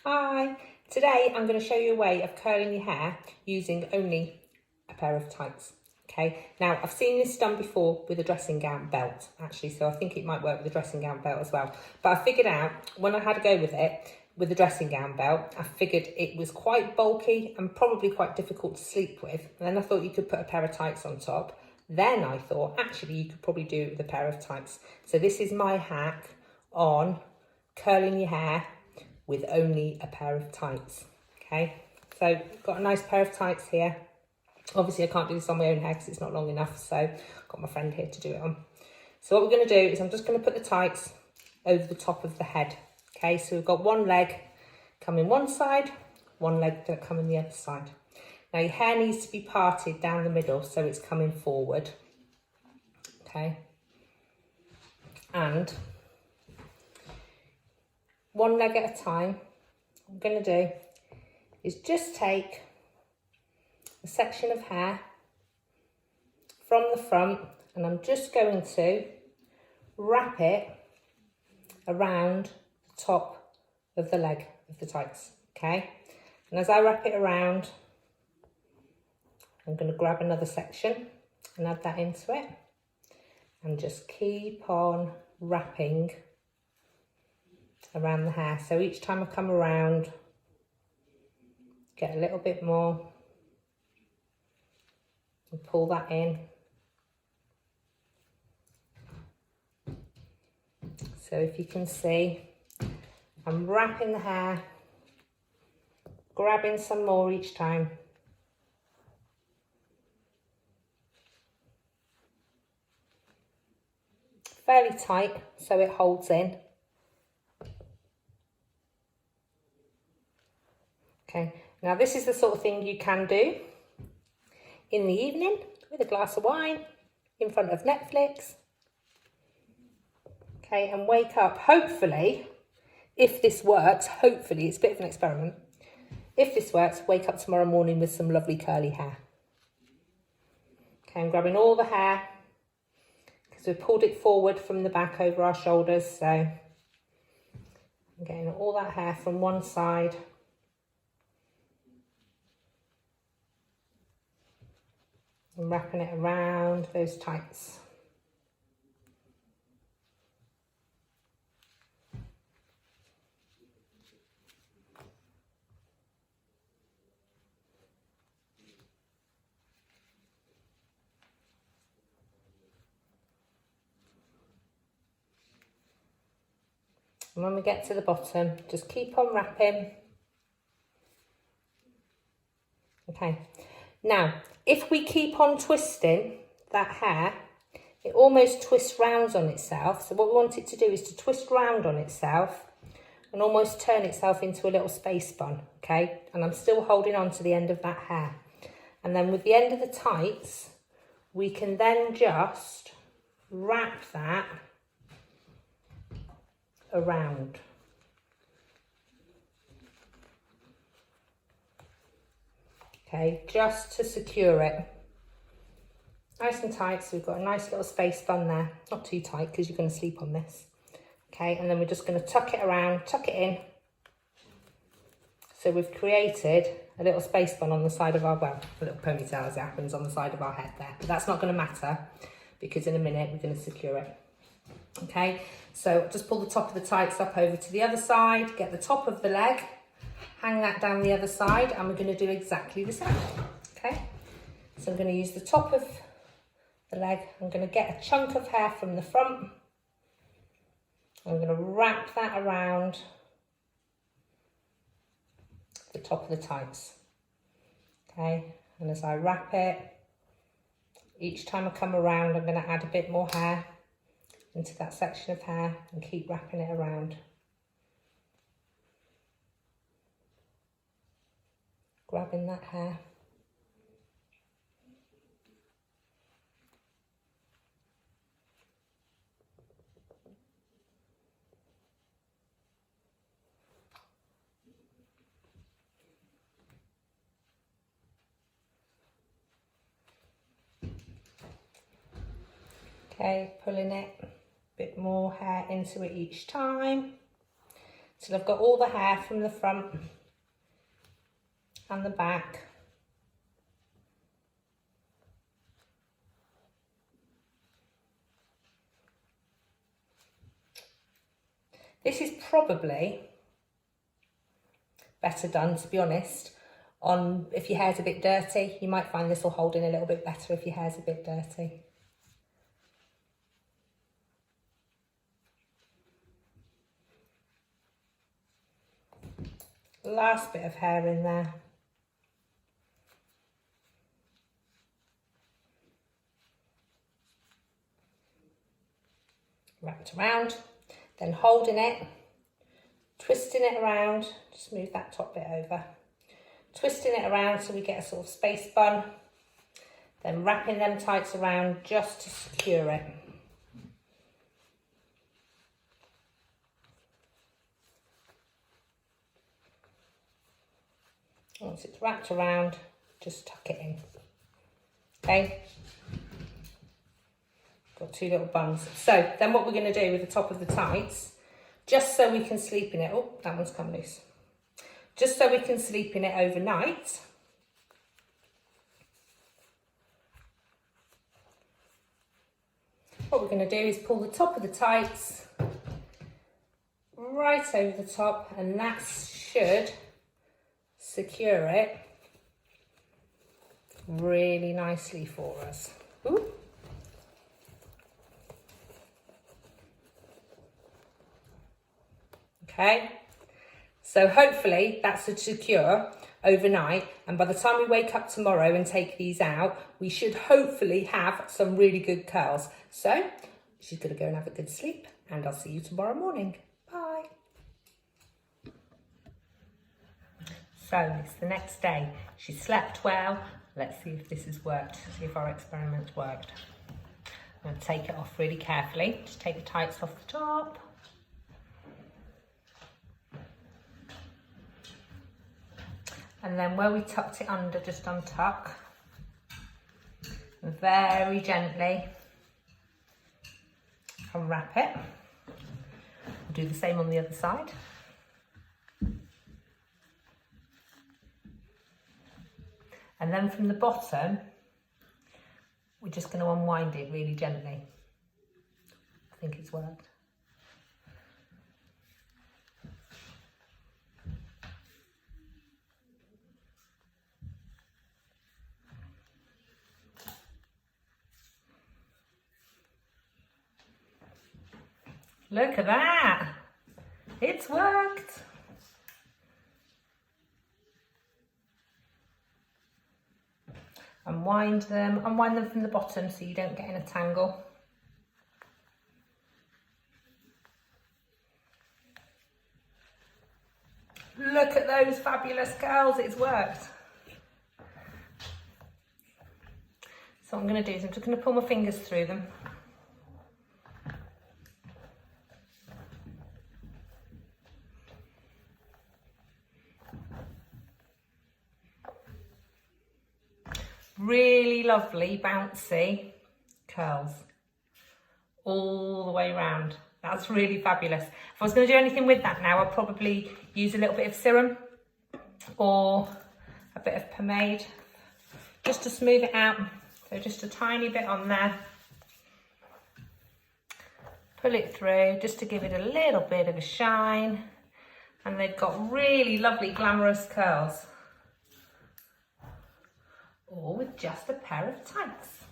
Hi, today I'm going to show you a way of curling your hair using only a pair of tights. Okay, now I've seen this done before with a dressing gown belt actually, so I think it might work with a dressing gown belt as well. But I figured out when I had to go with it with the dressing gown belt, I figured it was quite bulky and probably quite difficult to sleep with. And then I thought you could put a pair of tights on top. Then I thought actually you could probably do it with a pair of tights. So this is my hack on curling your hair with only a pair of tights. Okay, so I've got a nice pair of tights here. Obviously I can't do this on my own hair because it's not long enough, so I've got my friend here to do it on. So what we're going to do is I'm just going to put the tights over the top of the head. Okay, so we've got one leg coming one side, one leg coming the other side. Now your hair needs to be parted down the middle so it's coming forward. Okay, and one leg at a time, what I'm going to do is just take a section of hair from the front and I'm just going to wrap it around the top of the leg of the tights, okay? And as I wrap it around, I'm going to grab another section and add that into it and just keep on wrapping around the hair. So each time I come around, get a little bit more and pull that in. So if you can see, I'm wrapping the hair, grabbing some more each time. Fairly tight so it holds in. Okay, now this is the sort of thing you can do in the evening with a glass of wine in front of Netflix. Okay, and wake up, hopefully, if this works, hopefully, it's a bit of an experiment. If this works, wake up tomorrow morning with some lovely curly hair. Okay, I'm grabbing all the hair because we've pulled it forward from the back over our shoulders. So I'm getting all that hair from one side. And wrapping it around those tights. And when we get to the bottom, just keep on wrapping. Okay, now if we keep on twisting that hair, it almost twists round on itself. So what we want it to do is to twist round on itself and almost turn itself into a little space bun, okay? And I'm still holding on to the end of that hair. And then with the end of the tights, we can then just wrap that around. Okay, just to secure it. Nice and tight, so we've got a nice little space bun there. Not too tight because you're going to sleep on this. Okay, and then we're just going to tuck it around, tuck it in. So we've created a little space bun on the side of our, well, a little ponytail as it happens on the side of our head there. But that's not going to matter because in a minute we're going to secure it. Okay, so just pull the top of the tights up over to the other side, get the top of the leg, hang that down the other side, and we're going to do exactly the same. Okay, so I'm going to use the top of the leg. I'm going to get a chunk of hair from the front. I'm going to wrap that around the top of the tights. Okay, and as I wrap it, each time I come around, I'm going to add a bit more hair into that section of hair and keep wrapping it around. Grabbing that hair. Okay, pulling it, a bit more hair into it each time. till I've got all the hair from the front and the back. This is probably better done, to be honest, on if your hair's a bit dirty. You might find this will hold in a little bit better if your hair's a bit dirty. Last bit of hair in there. Wrapped around, then holding it, twisting it around, just move that top bit over, twisting it around so we get a sort of space bun, then wrapping them tights around just to secure it. Once it's wrapped around, just tuck it in. Okay? Got two little buns. So then what we're going to do with the top of the tights, just so we can sleep in it. Oh, that one's come loose. Just so we can sleep in it overnight. What we're going to do is pull the top of the tights right over the top, and that should secure it really nicely for us. Ooh. Okay, so hopefully that's secure overnight, and by the time we wake up tomorrow and take these out, we should hopefully have some really good curls. So she's going to go and have a good sleep, and I'll see you tomorrow morning. Bye. So it's the next day. She slept well. Let's see if this has worked, see if our experiment's worked. I'm going to take it off really carefully. Just take the tights off the top. And then where we tucked it under, just untuck. Very gently unwrap it. We'll do the same on the other side. And then from the bottom, we're just going to unwind it really gently. I think it's worked. Look at that! It's worked! Unwind them from the bottom so you don't get in a tangle. Look at those fabulous curls, it's worked. So what I'm going to do is I'm just going to pull my fingers through them. Really lovely, bouncy curls all the way around. That's really fabulous. If I was going to do anything with that now, I'd probably use a little bit of serum or a bit of pomade just to smooth it out. So just a tiny bit on there. Pull it through just to give it a little bit of a shine. And they've got really lovely, glamorous curls. Or with just a pair of tights.